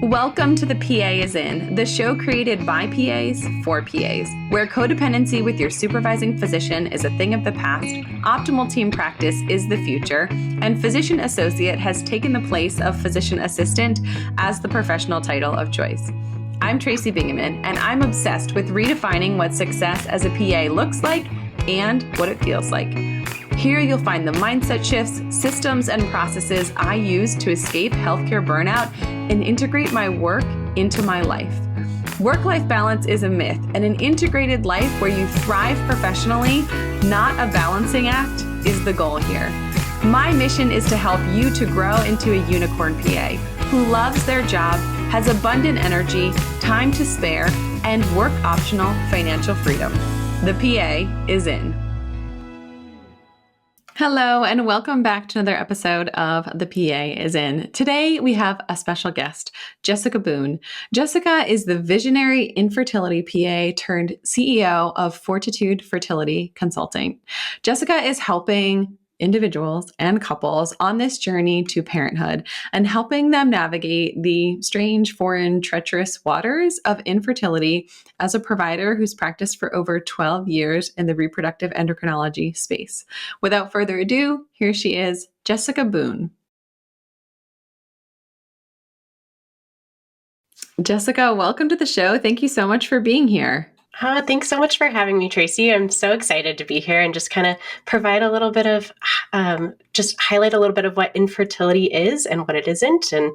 Welcome to The PA is In, the show created by PAs for PAs, where codependency with your supervising physician is a thing of the past, optimal team practice is the future, and physician associate has taken the place of physician assistant as the professional title of choice. I'm Tracy Bingaman, and I'm obsessed with redefining what success as a PA looks like and what it feels like. Here you'll find the mindset shifts, systems, and processes I use to escape healthcare burnout and integrate my work into my life. Work-life balance is a myth, and an integrated life where you thrive professionally, not a balancing act, is the goal here. My mission is to help you to grow into a unicorn PA who loves their job, has abundant energy, time to spare, and work-optional financial freedom. The PA is in. Hello, and welcome back to another episode of The PA is In. Today, we have a special guest, Jessica Boone. Jessica is the visionary infertility PA turned CEO of Fortitude Fertility Consulting. Jessica is helping individuals and couples on this journey to parenthood and helping them navigate the strange, foreign, treacherous waters of infertility as a provider who's practiced for over 12 years in the reproductive endocrinology space. Without further ado, here she is, Jessica Boone. Jessica, welcome to the show. Thank you so much for being here. Thanks so much for having me, Tracy. I'm so excited to be here and just kind of provide a little bit of, just highlight a little bit of what infertility is and what it isn't, and,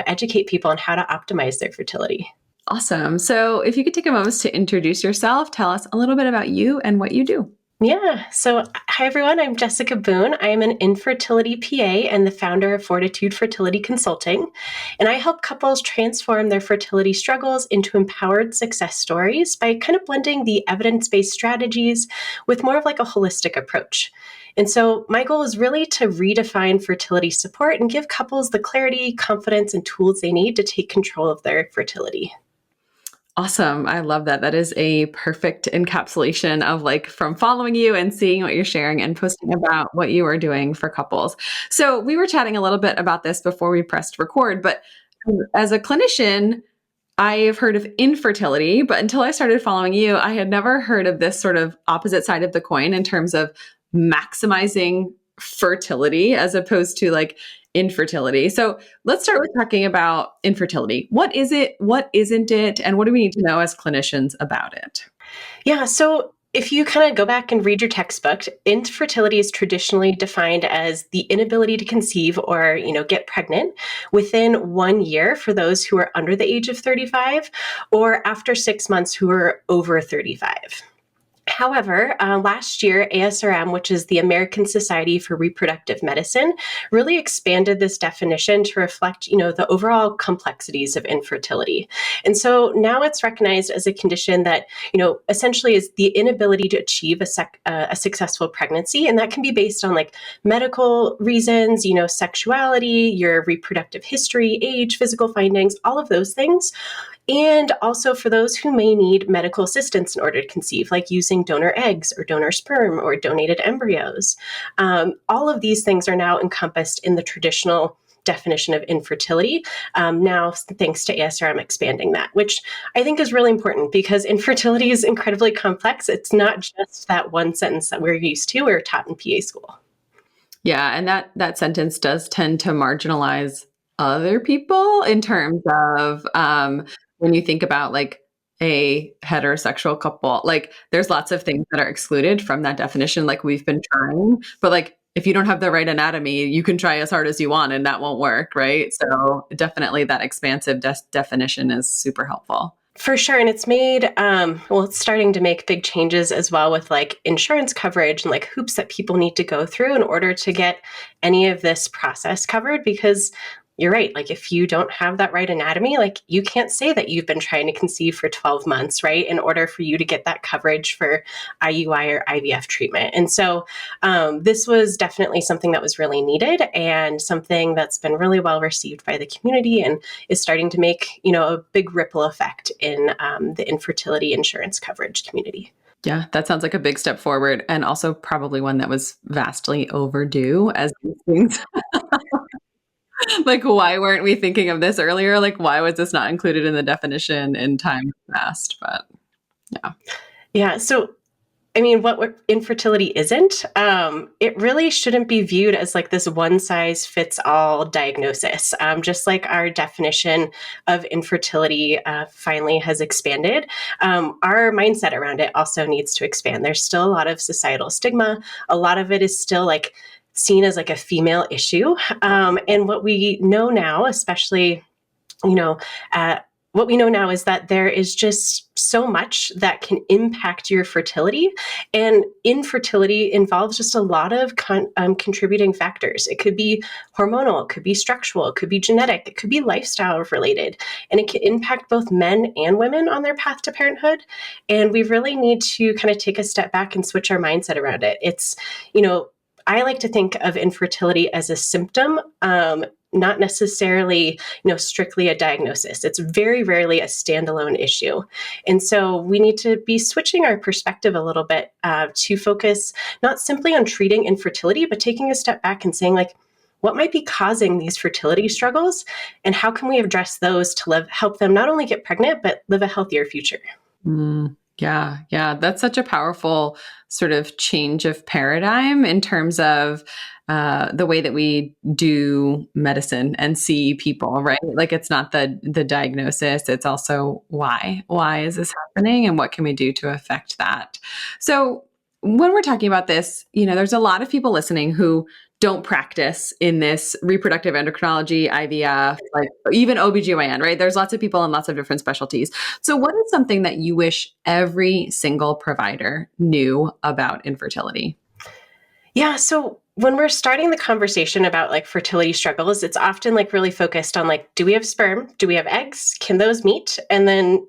educate people on how to optimize their fertility. Awesome. So if you could take a moment to introduce yourself, tell us a little bit about you and what you do. Yeah. So, hi, everyone. I'm Jessica Boone. I am an infertility PA and the founder of Fortitude Fertility Consulting. And I help couples transform their fertility struggles into empowered success stories by kind of blending the evidence-based strategies with more of like a holistic approach. And so my goal is really to redefine fertility support and give couples the clarity, confidence, and tools they need to take control of their fertility. Awesome. I love that. That is a perfect encapsulation of from following you and seeing what you're sharing and posting about what you are doing for couples. So we were chatting a little bit about this before we pressed record, but as a clinician, I've heard of infertility, but until I started following you, I had never heard of this sort of opposite side of the coin in terms of maximizing fertility as opposed to infertility. So let's start with talking about infertility. What is it? What isn't it? And what do we need to know as clinicians about it? Yeah. So if you kind of go back and read your textbook, infertility is traditionally defined as the inability to conceive or, get pregnant within 1 year for those who are under the age of 35 or after 6 months who are over 35. However, last year, ASRM, which is the American Society for Reproductive Medicine, really expanded this definition to reflect, the overall complexities of infertility. And so now it's recognized as a condition that, essentially is the inability to achieve a successful pregnancy. And that can be based on medical reasons, sexuality, your reproductive history, age, physical findings, all of those things. And also for those who may need medical assistance in order to conceive, like using donor eggs or donor sperm or donated embryos. All of these things are now encompassed in the traditional definition of infertility. Now, thanks to ASRM expanding that, which I think is really important because infertility is incredibly complex. It's not just that one sentence that we're used to or taught in PA school. Yeah, and that sentence does tend to marginalize other people in terms of when you think about a heterosexual couple, there's lots of things that are excluded from that definition. We've been trying, but if you don't have the right anatomy, you can try as hard as you want and that won't work, right? So definitely that expansive definition is super helpful. For sure. And it's made, it's starting to make big changes as well with insurance coverage and hoops that people need to go through in order to get any of this process covered, because you're right. If you don't have that right anatomy, you can't say that you've been trying to conceive for 12 months, right? In order for you to get that coverage for IUI or IVF treatment. And so this was definitely something that was really needed and something that's been really well received by the community and is starting to make, a big ripple effect in the infertility insurance coverage community. Yeah, that sounds like a big step forward and also probably one that was vastly overdue as these things Like, why weren't we thinking of this earlier? Like, why was this not included in the definition in time past? But yeah. Yeah. So, I mean, what infertility isn't, it really shouldn't be viewed as like this one size fits all diagnosis. Just like our definition of infertility finally has expanded, our mindset around it also needs to expand. There's still a lot of societal stigma. A lot of it is still like seen as like a female issue. And what we know now, especially, you know, what we know now is that there is just so much that can impact your fertility. And infertility involves just a lot of contributing factors. It could be hormonal, it could be structural, it could be genetic, it could be lifestyle related, and it can impact both men and women on their path to parenthood. And we really need to kind of take a step back and switch our mindset around it. It's, I like to think of infertility as a symptom, not necessarily, strictly a diagnosis. It's very rarely a standalone issue. And so we need to be switching our perspective a little bit to focus not simply on treating infertility, but taking a step back and saying, like, what might be causing these fertility struggles, and how can we address those to help them not only get pregnant, but live a healthier future? Yeah. That's such a powerful sort of change of paradigm in terms of the way that we do medicine and see people, right? Like, it's not the diagnosis, it's also why. Why is this happening, and what can we do to affect that? So when we're talking about this, there's a lot of people listening who don't practice in this reproductive endocrinology, IVF, like even OBGYN, right? There's lots of people in lots of different specialties. So what is something that you wish every single provider knew about infertility? Yeah. So when we're starting the conversation about like fertility struggles, it's often like really focused on like, do we have sperm? Do we have eggs? Can those meet? And then,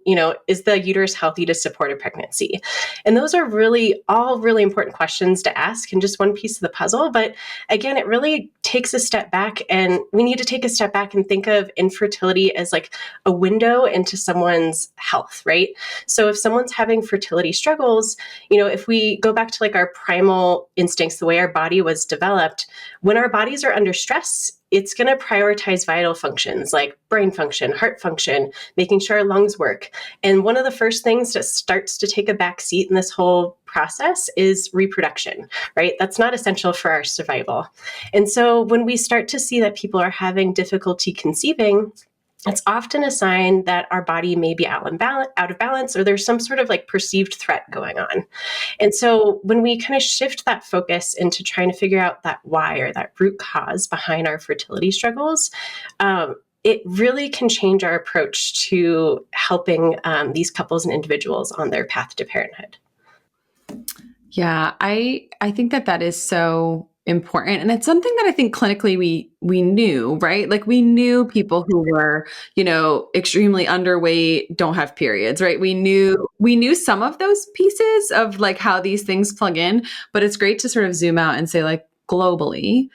is the uterus healthy to support a pregnancy? And those are really all really important questions to ask and just one piece of the puzzle. But again, it really takes a step back, and we need to take a step back and think of infertility as like a window into someone's health, right? So if someone's having fertility struggles, if we go back to like our primal instincts, the way our body was developed, when our bodies are under stress, it's going to prioritize vital functions like brain function, heart function, making sure our lungs work. And one of the first things that starts to take a back seat in this whole process is reproduction, right? That's not essential for our survival. And so when we start to see that people are having difficulty conceiving, it's often a sign that our body may be out of balance, or there's some sort of like perceived threat going on. And so when we kind of shift that focus into trying to figure out that why, or that root cause behind our fertility struggles, it really can change our approach to helping these couples and individuals on their path to parenthood. Yeah, I think that is so important. And it's something that I think clinically we knew, right? Like, we knew people who were, extremely underweight, don't have periods, right? We knew some of those pieces of like how these things plug in, but it's great to sort of zoom out and say, like, globally,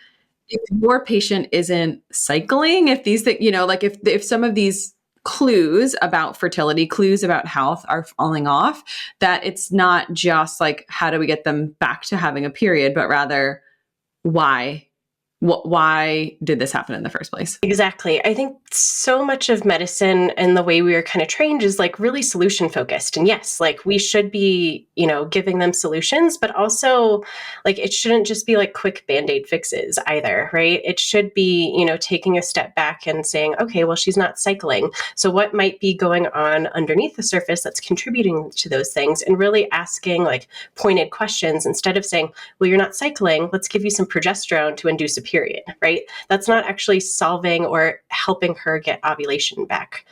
if your patient isn't cycling, if these things, like if some of these clues about fertility, clues about health are falling off, that it's not just like, how do we get them back to having a period, but rather, why? Why did this happen in the first place? Exactly. I think so much of medicine and the way we are kind of trained is like really solution focused. And yes, like we should be, giving them solutions, but also like it shouldn't just be like quick Band-Aid fixes either, right? It should be, taking a step back and saying, okay, well, she's not cycling. So what might be going on underneath the surface that's contributing to those things, and really asking like pointed questions instead of saying, well, you're not cycling, let's give you some progesterone to induce a period, right? That's not actually solving or helping her get ovulation back.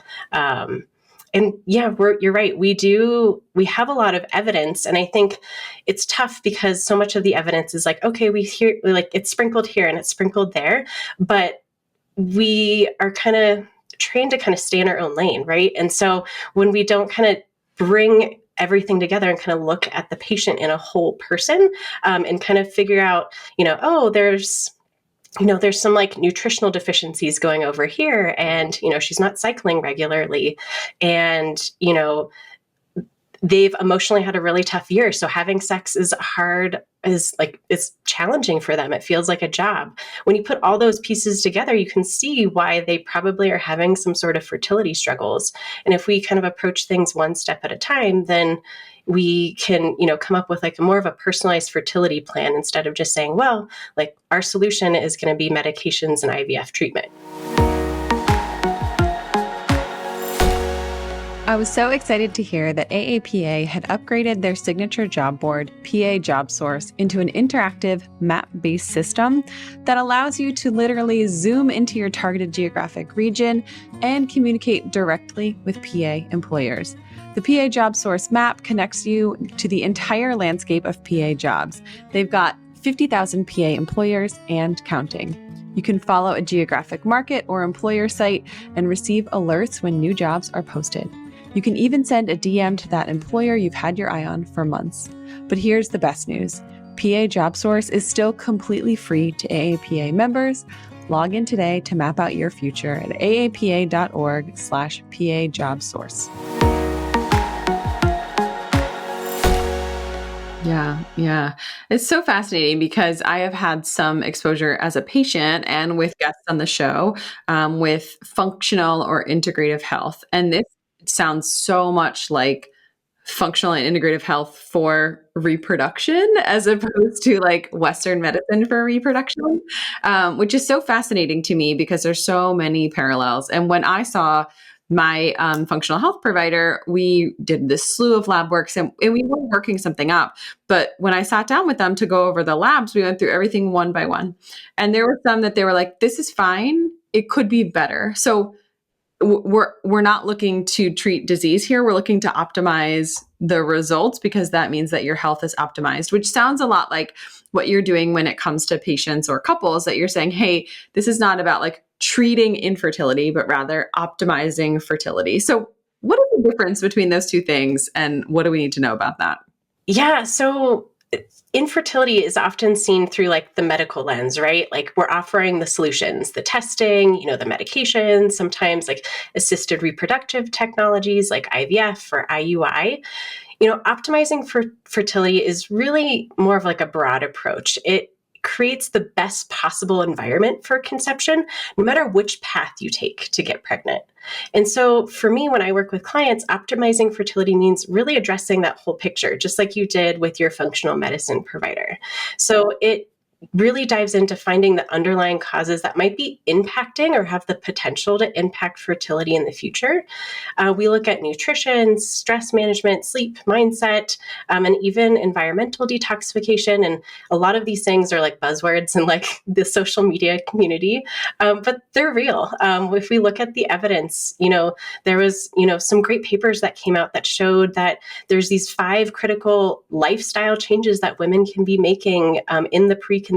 And yeah, you're right. We have a lot of evidence, and I think it's tough because so much of the evidence is like, okay, we like it's sprinkled here and it's sprinkled there, but we are kind of trained to kind of stay in our own lane, right? And so when we don't kind of bring everything together and kind of look at the patient in a whole person, and kind of figure out, there's some like nutritional deficiencies going over here, and, she's not cycling regularly. And, they've emotionally had a really tough year. So having sex is hard, it's challenging for them. It feels like a job. When you put all those pieces together, you can see why they probably are having some sort of fertility struggles. And if we kind of approach things one step at a time, then we can, come up with like more of a personalized fertility plan instead of just saying, well, like our solution is going to be medications and IVF treatment. I was so excited to hear that AAPA had upgraded their signature job board, PA Job Source, into an interactive map-based system that allows you to literally zoom into your targeted geographic region and communicate directly with PA employers. The PA Job Source map connects you to the entire landscape of PA jobs. They've got 50,000 PA employers and counting. You can follow a geographic market or employer site and receive alerts when new jobs are posted. You can even send a DM to that employer you've had your eye on for months. But here's the best news. PA Job Source is still completely free to AAPA members. Log in today to map out your future at aapa.org/PA Job Source. Yeah. It's so fascinating because I have had some exposure as a patient and with guests on the show with functional or integrative health. And this sounds so much like functional and integrative health for reproduction as opposed to like Western medicine for reproduction, which is so fascinating to me because there's so many parallels. And when I saw my functional health provider, we did this slew of lab works and we were working something up. But when I sat down with them to go over the labs, we went through everything one by one. And there were some that they were like, this is fine. It could be better. So we're not looking to treat disease here. We're looking to optimize the results because that means that your health is optimized, which sounds a lot like what you're doing when it comes to patients or couples that you're saying, hey, this is not about like treating infertility, but rather optimizing fertility. So what is the difference between those two things and what do we need to know about that? Yeah. So infertility is often seen through like the medical lens, right? Like we're offering the solutions, the testing, the medications, sometimes like assisted reproductive technologies like IVF or IUI. Optimizing for fertility is really more of like a broad approach. It creates the best possible environment for conception, no matter which path you take to get pregnant. And so for me, when I work with clients, optimizing fertility means really addressing that whole picture, just like you did with your functional medicine provider. So it really dives into finding the underlying causes that might be impacting or have the potential to impact fertility in the future. We look at nutrition, stress management, sleep, mindset, and even environmental detoxification. And a lot of these things are like buzzwords in like the social media community, but they're real. If we look at the evidence, there was, some great papers that came out that showed that there's these 5 critical lifestyle changes that women can be making in the preconception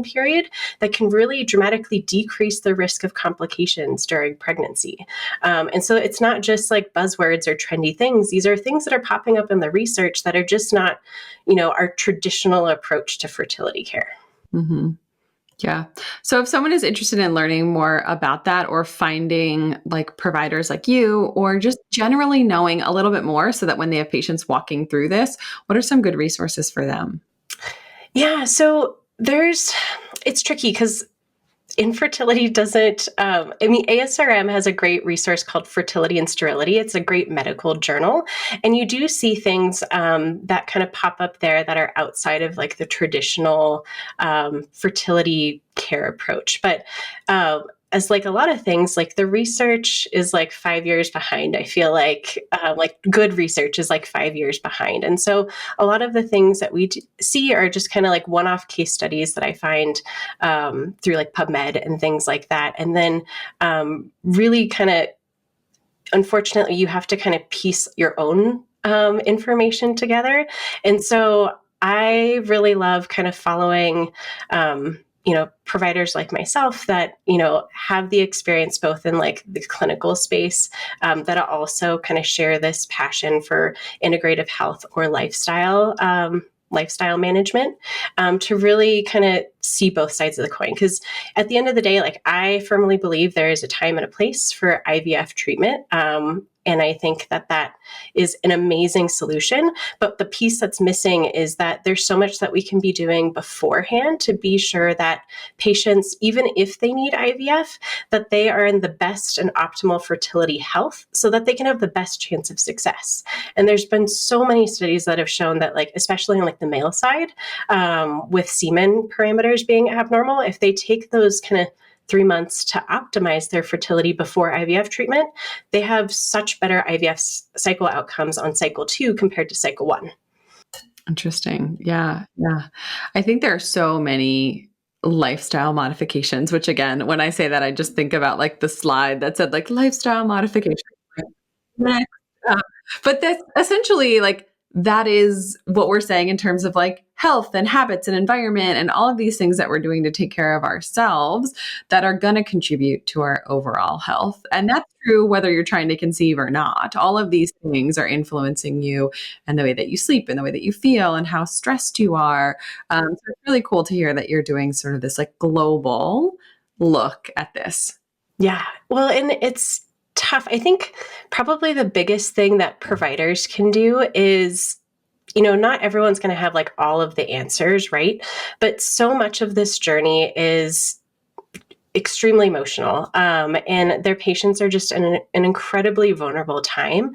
period that can really dramatically decrease the risk of complications during pregnancy. And so it's not just like buzzwords or trendy things. These are things that are popping up in the research that are just not, our traditional approach to fertility care. Mm-hmm. Yeah. So if someone is interested in learning more about that or finding like providers like you, or just generally knowing a little bit more so that when they have patients walking through this, what are some good resources for them? Yeah. So it's tricky because infertility doesn't, ASRM has a great resource called Fertility and Sterility. It's a great medical journal. And you do see things that kind of pop up there that are outside of like the traditional fertility care approach. But as like a lot of things, like the research is like 5 years behind. I feel like good research is like 5 years behind. And so a lot of the things that we see are just kind of like one-off case studies that I find through like PubMed and things like that. And then really kind of, unfortunately, you have to kind of piece your own information together. And so I really love kind of following providers like myself that, have the experience both in like the clinical space that also kind of share this passion for integrative health or lifestyle management to really kind of see both sides of the coin. Because at the end of the day, like, I firmly believe there is a time and a place for IVF treatment. And I think that is an amazing solution. But the piece that's missing is that there's so much that we can be doing beforehand to be sure that patients, even if they need IVF, that they are in the best and optimal fertility health so that they can have the best chance of success. And there's been so many studies that have shown that, like, especially on like the male side, with semen parameters being abnormal, if they take those kind of 3 months to optimize their fertility before IVF treatment, they have such better IVF cycle outcomes on cycle 2 compared to cycle 1. Interesting. Yeah. Yeah. I think there are so many lifestyle modifications, which again, when I say that, I just think about like the slide that said like lifestyle modification. Next. Uh, but that's essentially like, that is what we're saying in terms of like health and habits and environment and all of these things that we're doing to take care of ourselves that are going to contribute to our overall health. And that's true whether you're trying to conceive or not. All of these things are influencing you and the way that you sleep and the way that you feel and how stressed you are. So it's really cool to hear that you're doing sort of this like global look at this. Yeah. Well, and it's tough. I think probably the biggest thing that providers can do is, not everyone's going to have like all of the answers, right? But so much of this journey is extremely emotional, and their patients are just in an incredibly vulnerable time.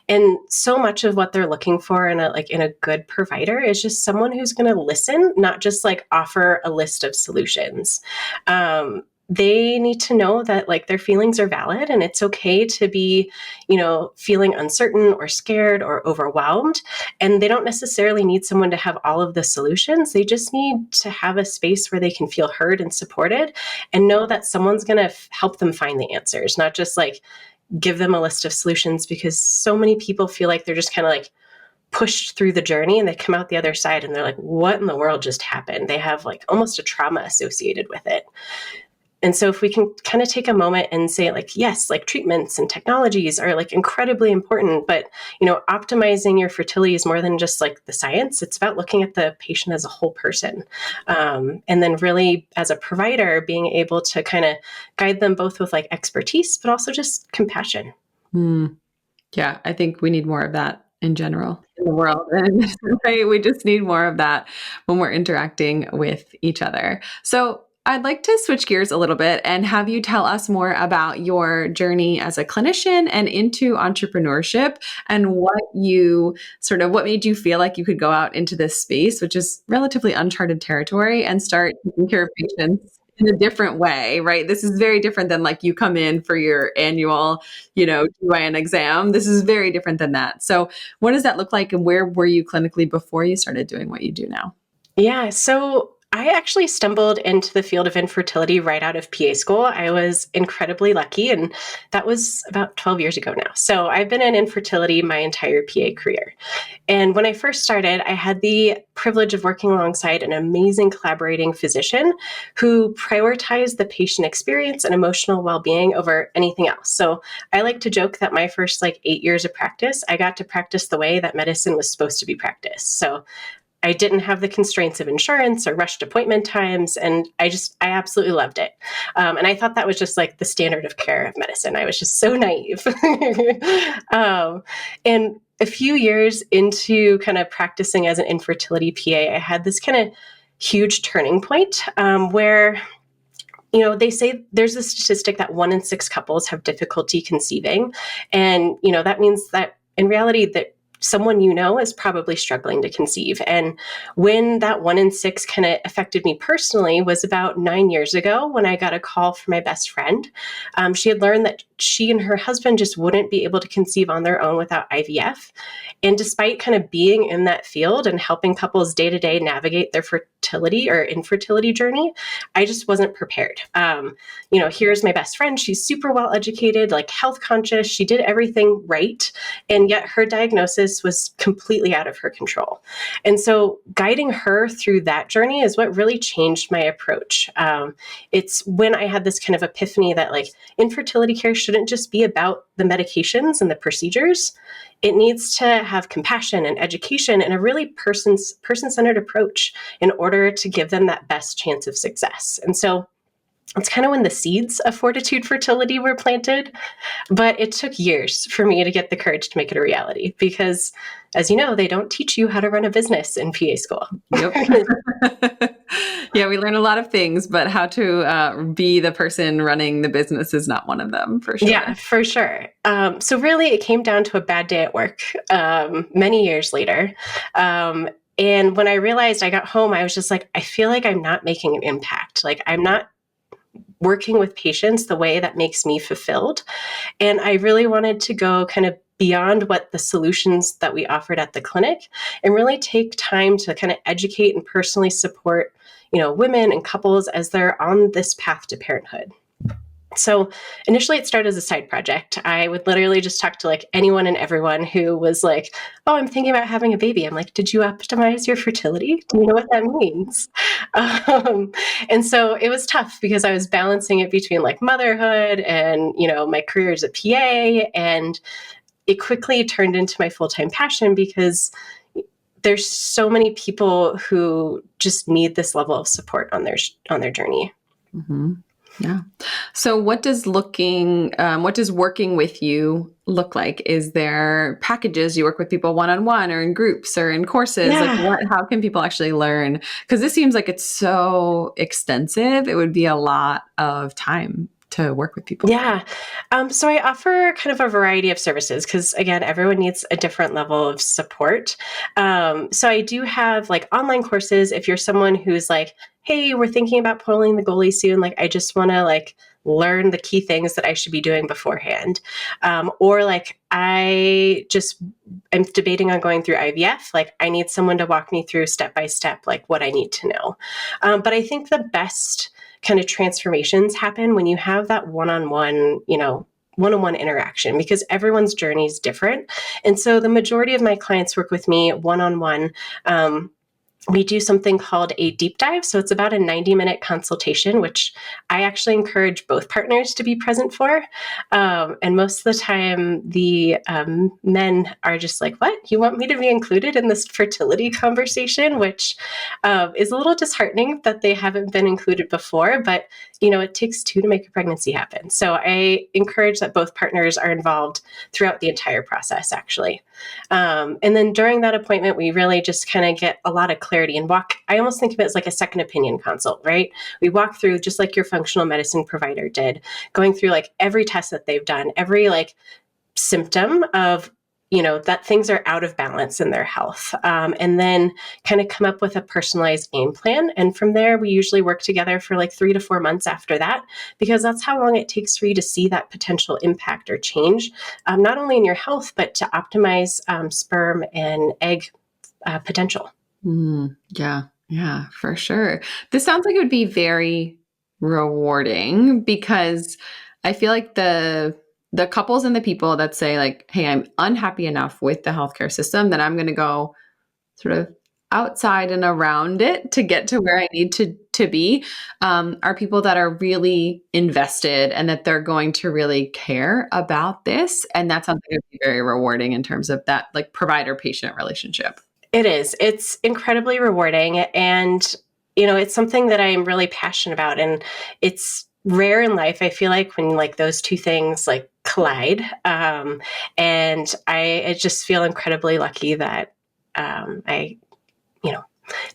And so much of what they're looking for in a good provider is just someone who's going to listen, not just like offer a list of solutions. They need to know that like their feelings are valid and it's okay to be, feeling uncertain or scared or overwhelmed. And they don't necessarily need someone to have all of the solutions. They just need to have a space where they can feel heard and supported and know that someone's going to help them find the answers, not just like give them a list of solutions, because so many people feel like they're just kind of like pushed through the journey and they come out the other side and they're like, what in the world just happened? They have like almost a trauma associated with it. And so if we can kind of take a moment and say like, yes, like treatments and technologies are like incredibly important, but, optimizing your fertility is more than just like the science. It's about looking at the patient as a whole person. And then really as a provider, being able to kind of guide them both with like expertise, but also just compassion. Yeah, I think we need more of that in general in the world. And right, we just need more of that when we're interacting with each other. So I'd like to switch gears a little bit and have you tell us more about your journey as a clinician and into entrepreneurship and what made you feel like you could go out into this space, which is relatively uncharted territory, and start taking care of patients in a different way, right? This is very different than like you come in for your annual, GYN exam. This is very different than that. So what does that look like and where were you clinically before you started doing what you do now? Yeah. So I actually stumbled into the field of infertility right out of PA school. I was incredibly lucky, and that was about 12 years ago now. So I've been in infertility my entire PA career. And when I first started, I had the privilege of working alongside an amazing collaborating physician who prioritized the patient experience and emotional well-being over anything else. So I like to joke that my first 8 years of practice, I got to practice the way that medicine was supposed to be practiced. So I didn't have the constraints of insurance or rushed appointment times. And I absolutely loved it. And I thought that was just like the standard of care of medicine. I was just so naive. And a few years into kind of practicing as an infertility PA, I had this kind of huge turning point where they say there's a statistic that 1 in 6 couples have difficulty conceiving. And, that means that in reality that someone is probably struggling to conceive. And when that 1 in 6 kind of affected me personally was about 9 years ago when I got a call from my best friend. She had learned that she and her husband just wouldn't be able to conceive on their own without IVF. And despite kind of being in that field and helping couples day to day navigate their fertility or infertility journey, I just wasn't prepared. Here's my best friend. She's super well educated, like health conscious. She did everything right. And yet her diagnosis was completely out of her control. And so guiding her through that journey is what really changed my approach. It's when I had this kind of epiphany that infertility care shouldn't just be about the medications and the procedures. it needs to have compassion and education and a really person-centered approach in order to give them that best chance of success. And so it's kind of when the seeds of Fortitude Fertility were planted, but it took years for me to get the courage to make it a reality because, as you know, they don't teach you how to run a business in PA school. Yep. Yeah, we learn a lot of things, but how to be the person running the business is not one of them, for sure. Yeah, for sure. So really, it came down to a bad day at work many years later. And when I realized I got home, I was just like, I feel like I'm not making an impact. Like I'm not working with patients the way that makes me fulfilled. And I really wanted to go kind of beyond what the solutions that we offered at the clinic and really take time to kind of educate and personally support, women and couples as they're on this path to parenthood. So initially it started as a side project. I would literally just talk to like anyone and everyone who was like, oh, I'm thinking about having a baby. I'm like, did you optimize your fertility? Do you know what that means? And so it was tough because I was balancing it between like motherhood and, my career as a PA. And it quickly turned into my full-time passion because there's so many people who just need this level of support on their journey. Mm-hmm. Yeah. So what does working with you look like? Is there packages you work with people one-on-one or in groups or in courses? Yeah. Like how can people actually learn? Because this seems like it's so extensive. It would be a lot of time to work with people. Yeah. So I offer kind of a variety of services because, again, everyone needs a different level of support. So I do have like online courses if you're someone who's like, hey, we're thinking about pulling the goalie soon. Like, I just want to like learn the key things that I should be doing beforehand. Or like, I just am debating on going through IVF. Like, I need someone to walk me through step by step, like what I need to know. But I think the best kind of transformations happen when you have that one-on-one, one-on-one interaction because everyone's journey is different. And so the majority of my clients work with me one-on-one. We do something called a deep dive. So it's about a 90-minute consultation, which I actually encourage both partners to be present for. And most of the time, the men are just like, what? You want me to be included in this fertility conversation? Which is a little disheartening that they haven't been included before. But, it takes two to make a pregnancy happen. So I encourage that both partners are involved throughout the entire process, actually. And then during that appointment, we really just kind of get a lot of clarity and I almost think of it as like a second opinion consult, right? We walk through just like your functional medicine provider did, going through like every test that they've done, every like symptom of, that things are out of balance in their health. And then kind of come up with a personalized game plan. And from there, we usually work together for like 3 to 4 months after that, because that's how long it takes for you to see that potential impact or change, not only in your health, but to optimize sperm and egg potential. Yeah, for sure. This sounds like it would be very rewarding because I feel like the couples and the people that say like, hey, I'm unhappy enough with the healthcare system that I'm going to go sort of outside and around it to get to where I need to be, are people that are really invested and that they're going to really care about this. And that's something that would be very rewarding in terms of that like provider-patient relationship. It is. It's incredibly rewarding. And, it's something that I'm really passionate about. And it's rare in life, I feel like, when like those two things like collide. And I just feel incredibly lucky that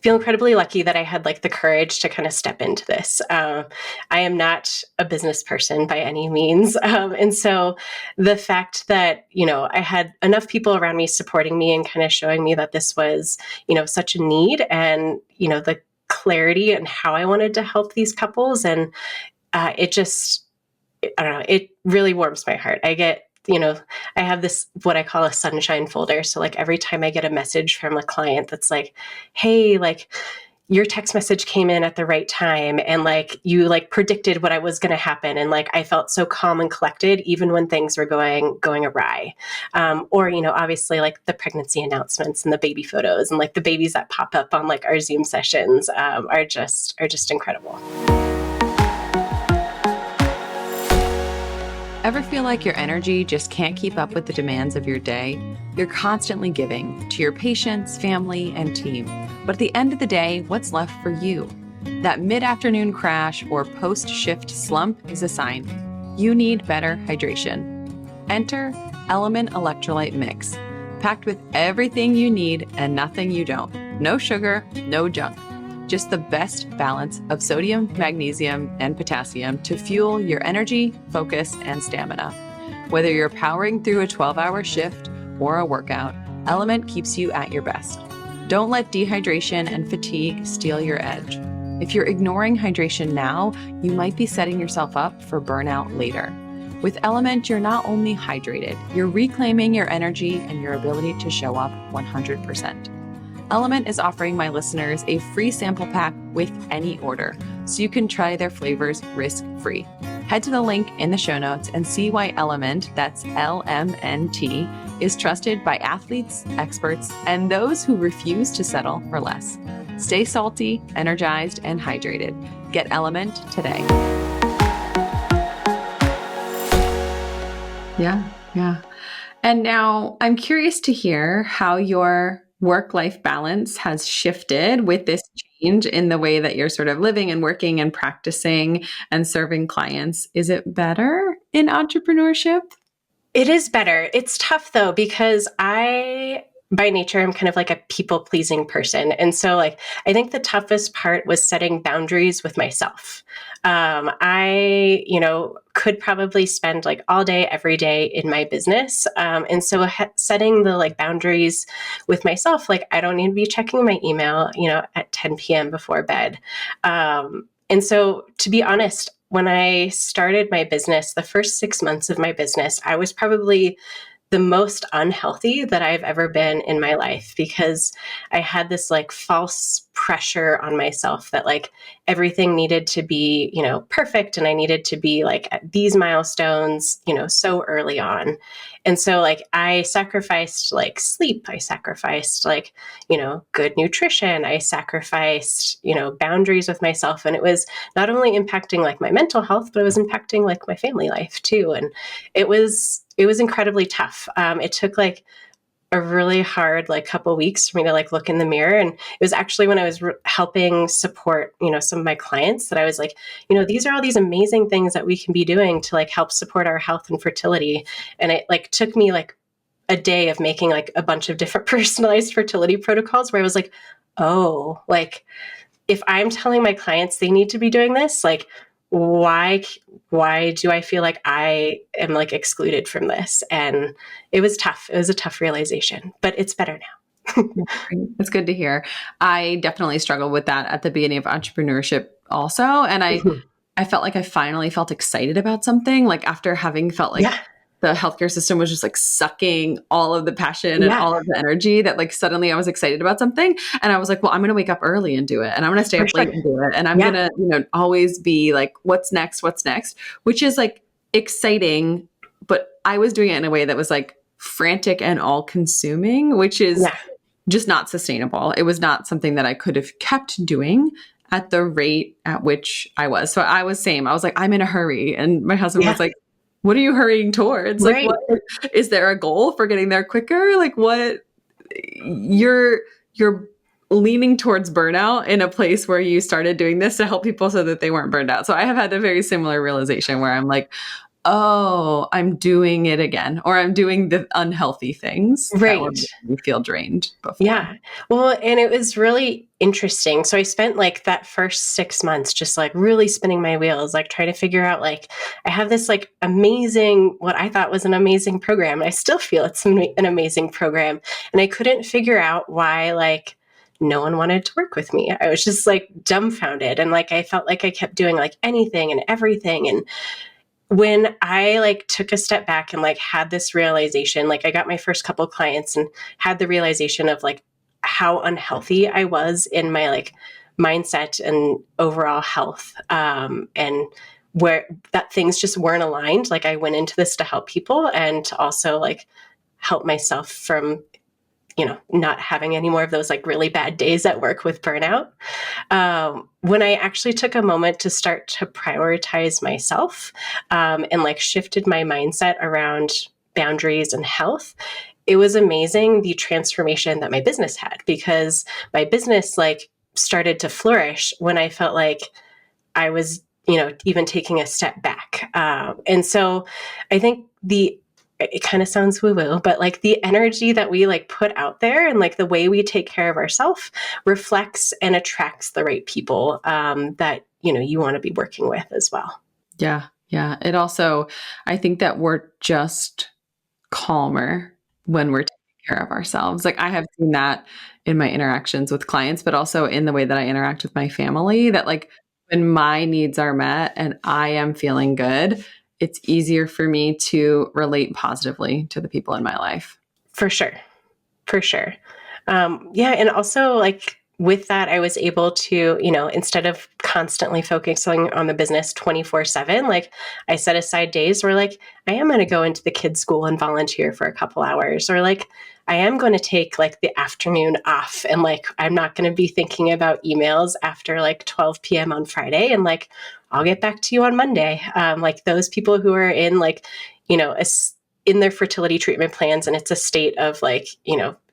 feel incredibly lucky that I had like the courage to kind of step into this. I am not a business person by any means. And so the fact that, I had enough people around me supporting me and kind of showing me that this was, such a need and, the clarity and how I wanted to help these couples. And it just, I don't know, it really warms my heart. I get, I have this, what I call a sunshine folder. So like every time I get a message from a client that's like, hey, like your text message came in at the right time. And like, you like predicted what I was going to happen. And like, I felt so calm and collected, even when things were going awry. Or, obviously like the pregnancy announcements and the baby photos and like the babies that pop up on like our Zoom sessions are just incredible. Ever feel like your energy just can't keep up with the demands of your day? You're constantly giving to your patients, family, and team. But at the end of the day, what's left for you? That mid-afternoon crash or post-shift slump is a sign. You need better hydration. Enter Element Electrolyte Mix, packed with everything you need and nothing you don't. No sugar, no junk. Just the best balance of sodium, magnesium, and potassium to fuel your energy, focus, and stamina. Whether you're powering through a 12-hour shift or a workout, Element keeps you at your best. Don't let dehydration and fatigue steal your edge. If you're ignoring hydration now, you might be setting yourself up for burnout later. With Element, you're not only hydrated, you're reclaiming your energy and your ability to show up 100%. Element is offering my listeners a free sample pack with any order, so you can try their flavors risk-free. Head to the link in the show notes and see why Element, that's LMNT, is trusted by athletes, experts, and those who refuse to settle for less. Stay salty, energized, and hydrated. Get Element today. Yeah. And now I'm curious to hear how your work-life balance has shifted with this change in the way that you're sort of living and working and practicing and serving clients. Is it better in entrepreneurship? It is better. It's tough though, because by nature, I'm kind of like a people pleasing person. And so I think the toughest part was setting boundaries with myself. I, could probably spend all day, every day in my business. And so setting the boundaries with myself, I don't need to be checking my email, at 10 p.m. before bed. And so to be honest, when I started my business, the first 6 months of my business, I was probably the most unhealthy that I've ever been in my life, because I had this false pressure on myself that everything needed to be, perfect. And I needed to be at these milestones, so early on. And so I sacrificed sleep. I sacrificed good nutrition. I sacrificed, boundaries with myself. And it was not only impacting my mental health, but it was impacting my family life too. And it was incredibly tough. It took a really hard couple weeks for me to look in the mirror. And it was actually when I was helping support, some of my clients, that I was these are all these amazing things that we can be doing to help support our health and fertility. And it took me a day of making a bunch of different personalized fertility protocols where I was oh, if I'm telling my clients they need to be doing this, why do I feel like I am excluded from this? And it was tough. It was a tough realization, but it's better now. It's good to hear. I definitely struggled with that at the beginning of entrepreneurship also. And I felt like I finally felt excited about something, after having felt the healthcare system was just sucking all of the passion and all of the energy, that suddenly I was excited about something. And I was well, I'm going to wake up early and do it. And I'm going to stay up late and do it. And I'm going to, always be what's next, which is exciting. But I was doing it in a way that was frantic and all consuming, which is just not sustainable. It was not something that I could have kept doing at the rate at which I was. So I was I'm in a hurry. And my husband was what are you hurrying towards? What, is there a goal for getting there quicker? What you're leaning towards burnout in a place where you started doing this to help people so that they weren't burned out. So I have had a very similar realization where I'm oh, I'm doing it again, or I'm doing the unhealthy things that would make me feel drained before. Yeah. Well, and it was really interesting. So I spent that first 6 months just really spinning my wheels, trying to figure out I have this amazing, what I thought was an amazing program. And I still feel it's an amazing program. And I couldn't figure out why no one wanted to work with me. I was just dumbfounded. And I felt I kept doing anything and everything. And when I took a step back and had this realization, I got my first couple clients and had the realization of how unhealthy I was in my mindset and overall health, and where that things just weren't aligned. I went into this to help people and to also help myself from not having any more of those like really bad days at work with burnout. When I actually took a moment to start to prioritize myself, and like shifted my mindset around boundaries and health, it was amazing the transformation that my business had, because my business like started to flourish when I felt like I was, even taking a step back. And so I think it kind of sounds woo woo, but like the energy that we like put out there and like the way we take care of ourselves reflects and attracts the right people that, you want to be working with as well. Yeah. Yeah. It also, I think that we're just calmer when we're taking care of ourselves. Like I have seen that in my interactions with clients, but also in the way that I interact with my family, that like when my needs are met and I am feeling good, it's easier for me to relate positively to the people in my life. For sure. For sure. Yeah. And also, like, with that, I was able to, instead of constantly focusing on the business 24/7, like, I set aside days where, like, I am going to go into the kids' school and volunteer for a couple hours, or like, I am going to take like the afternoon off and like, I'm not going to be thinking about emails after like 12 p.m. on Friday. And like, I'll get back to you on Monday. Like, those people who are in like, in their fertility treatment plans and it's a state of like,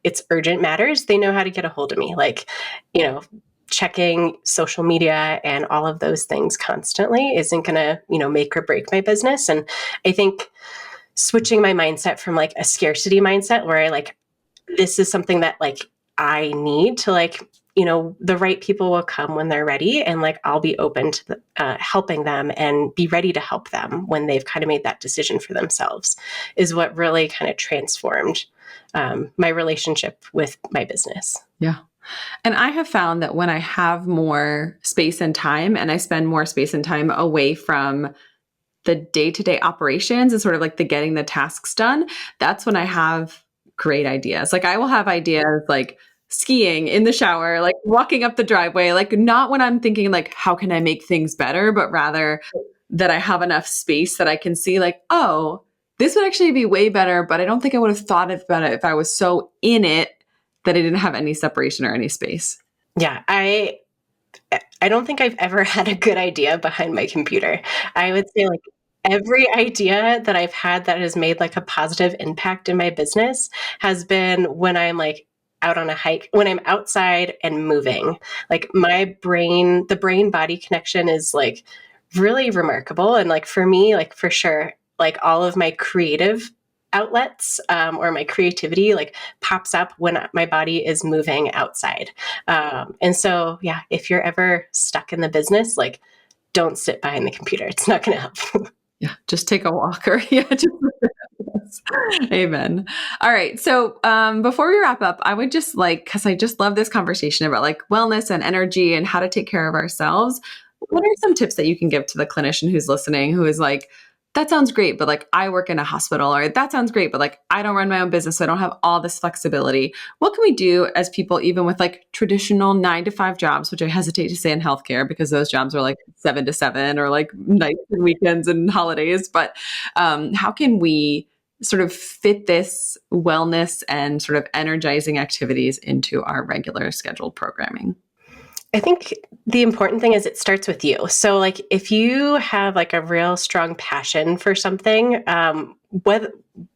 it's urgent matters, they know how to get a hold of me. Like, checking social media and all of those things constantly isn't going to, make or break my business. And I think switching my mindset from like a scarcity mindset where I like, this is something that like I need to like, the right people will come when they're ready. And like, I'll be open to helping them and be ready to help them when they've kind of made that decision for themselves, is what really kind of transformed my relationship with my business. Yeah. And I have found that when I have more space and time and I spend more space and time away from the day-to-day operations and sort of like the getting the tasks done, that's when I have great ideas. Like I will have ideas like skiing in the shower, like walking up the driveway, like not when I'm thinking like, how can I make things better, but rather that I have enough space that I can see like, oh, this would actually be way better, but I don't think I would have thought about it if I was so in it that I didn't have any separation or any space. Yeah, I don't think I've ever had a good idea behind my computer. I would say like every idea that I've had that has made like a positive impact in my business has been when I'm like out on a hike, when I'm outside and moving. Like the brain body connection is like really remarkable. And like for me, like for sure, like all of my creative outlets or my creativity like pops up when my body is moving outside. And so, yeah, if you're ever stuck in the business, like don't sit behind the computer. It's not going to help. Yeah, just take a walk or Amen. All right. So before we wrap up, I would just like, because I just love this conversation about like wellness and energy and how to take care of ourselves. What are some tips that you can give to the clinician who's listening, who is like, that sounds great, but like I work in a hospital, or that sounds great, but like I don't run my own business, so I don't have all this flexibility. What can we do as people, even with like traditional 9-to-5 jobs, which I hesitate to say in healthcare because those jobs are like 7 to 7 or like nights and weekends and holidays. But how can we sort of fit this wellness and sort of energizing activities into our regular scheduled programming? I think the important thing is it starts with you. So like if you have like a real strong passion for something,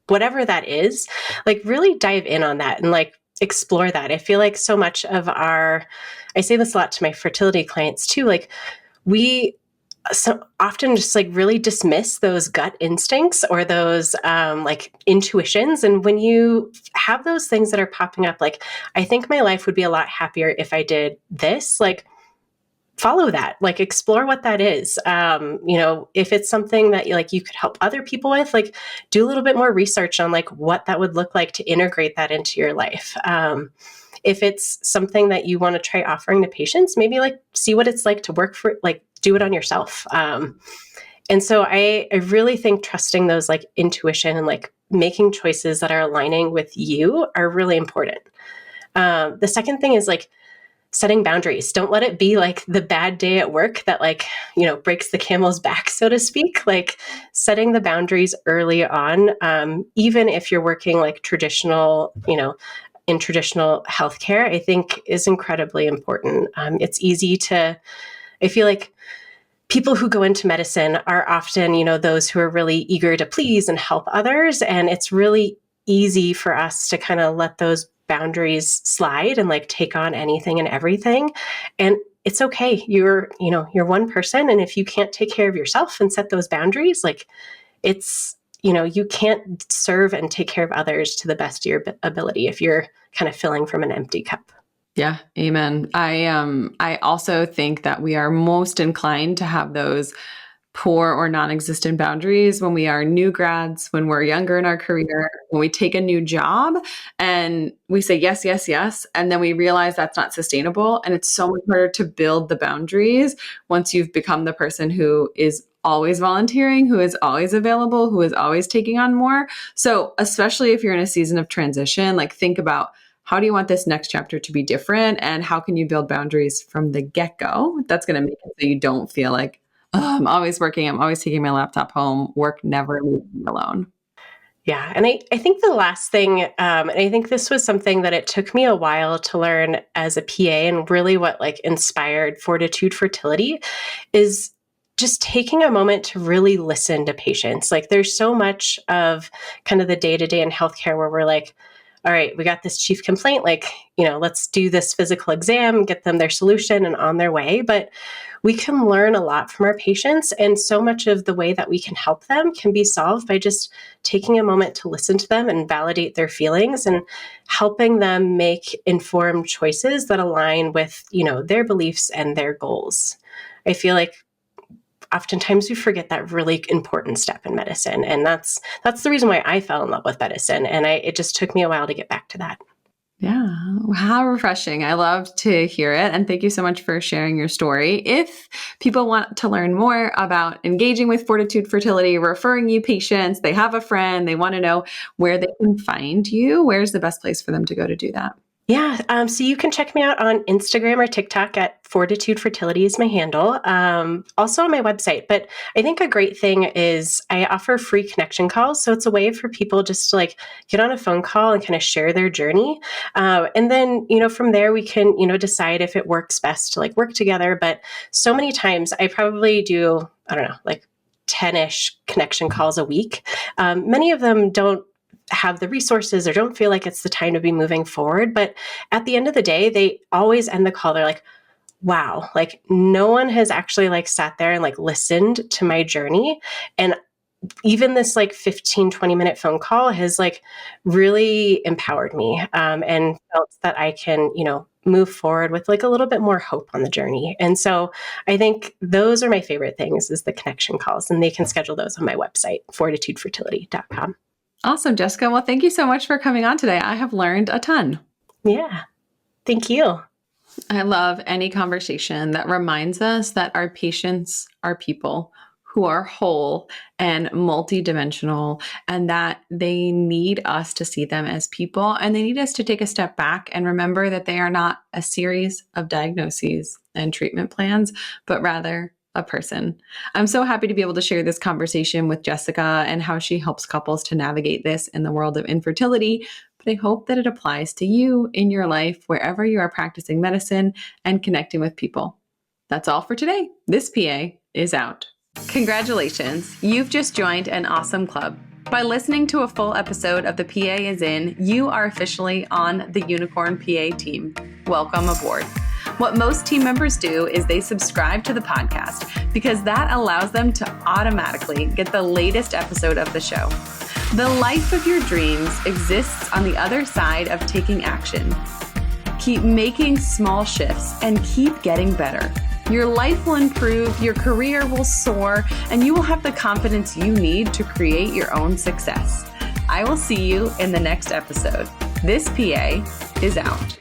whatever that is, like really dive in on that and like explore that. I feel like so much of I say this a lot to my fertility clients too, like we so often just like really dismiss those gut instincts or those like intuitions. And when you have those things that are popping up, like, I think my life would be a lot happier if I did this, like, follow that, like explore what that is. If it's something that like you could help other people with, like do a little bit more research on like what that would look like to integrate that into your life. If it's something that you want to try offering to patients, maybe like see what it's like to work for, like do it on yourself. And so I really think trusting those like intuition and like making choices that are aligning with you are really important. The second thing is like setting boundaries. Don't let it be like the bad day at work that like, breaks the camel's back, so to speak. Like setting the boundaries early on, even if you're working like traditional, in traditional healthcare, I think is incredibly important. It's easy to, I feel like people who go into medicine are often, those who are really eager to please and help others. And it's really easy for us to kind of let those boundaries slide and like take on anything and everything. And it's okay. You're one person. And if you can't take care of yourself and set those boundaries, like it's, you can't serve and take care of others to the best of your ability if you're kind of filling from an empty cup. Yeah. Amen. I also think that we are most inclined to have those poor or non-existent boundaries when we are new grads, when we're younger in our career, when we take a new job and we say, yes, yes, yes. And then we realize that's not sustainable. And it's so much harder to build the boundaries once you've become the person who is always volunteering, who is always available, who is always taking on more. So especially if you're in a season of transition, like think about, how do you want this next chapter to be different? And how can you build boundaries from the get-go? That's going to make it so you don't feel like, oh, I'm always working. I'm always taking my laptop home. Work never leaves me alone. Yeah. And I think the last thing, and I think this was something that it took me a while to learn as a PA, and really what like inspired Fortitude Fertility is just taking a moment to really listen to patients. Like there's so much of kind of the day-to-day in healthcare where we're like, all right, we got this chief complaint, like, let's do this physical exam, get them their solution and on their way. But we can learn a lot from our patients. And so much of the way that we can help them can be solved by just taking a moment to listen to them and validate their feelings and helping them make informed choices that align with, their beliefs and their goals. I feel like oftentimes we forget that really important step in medicine. And that's the reason why I fell in love with medicine. And it just took me a while to get back to that. Yeah. How refreshing. I loved to hear it. And thank you so much for sharing your story. If people want to learn more about engaging with Fortitude Fertility, referring you patients, they have a friend, they want to know where they can find you, where's the best place for them to go to do that? Yeah. So you can check me out on Instagram or TikTok at Fortitude Fertility is my handle. Also on my website. But I think a great thing is I offer free connection calls. So it's a way for people just to like get on a phone call and kind of share their journey. And then, from there we can, decide if it works best to like work together. But so many times I probably do, I don't know, like 10-ish connection calls a week. Many of them don't have the resources or don't feel like it's the time to be moving forward. But at the end of the day, they always end the call. They're like, wow, like no one has actually like sat there and like listened to my journey. And even this like 15-20 minute phone call has like really empowered me and felt that I can, move forward with like a little bit more hope on the journey. And so I think those are my favorite things is the connection calls, and they can schedule those on my website, fortitudefertility.com. Awesome, Jessica. Well, thank you so much for coming on today. I have learned a ton. Yeah. Thank you. I love any conversation that reminds us that our patients are people who are whole and multidimensional, and that they need us to see them as people, and they need us to take a step back and remember that they are not a series of diagnoses and treatment plans, but rather a person. I'm so happy to be able to share this conversation with Jessica and how she helps couples to navigate this in the world of infertility. But I hope that it applies to you in your life, wherever you are practicing medicine and connecting with people. That's all for today. This PA is out. Congratulations. You've just joined an awesome club. By listening to a full episode of The PA is In, you are officially on the Unicorn PA team. Welcome aboard. What most team members do is they subscribe to the podcast because that allows them to automatically get the latest episode of the show. The life of your dreams exists on the other side of taking action. Keep making small shifts and keep getting better. Your life will improve, your career will soar, and you will have the confidence you need to create your own success. I will see you in the next episode. This PA is out.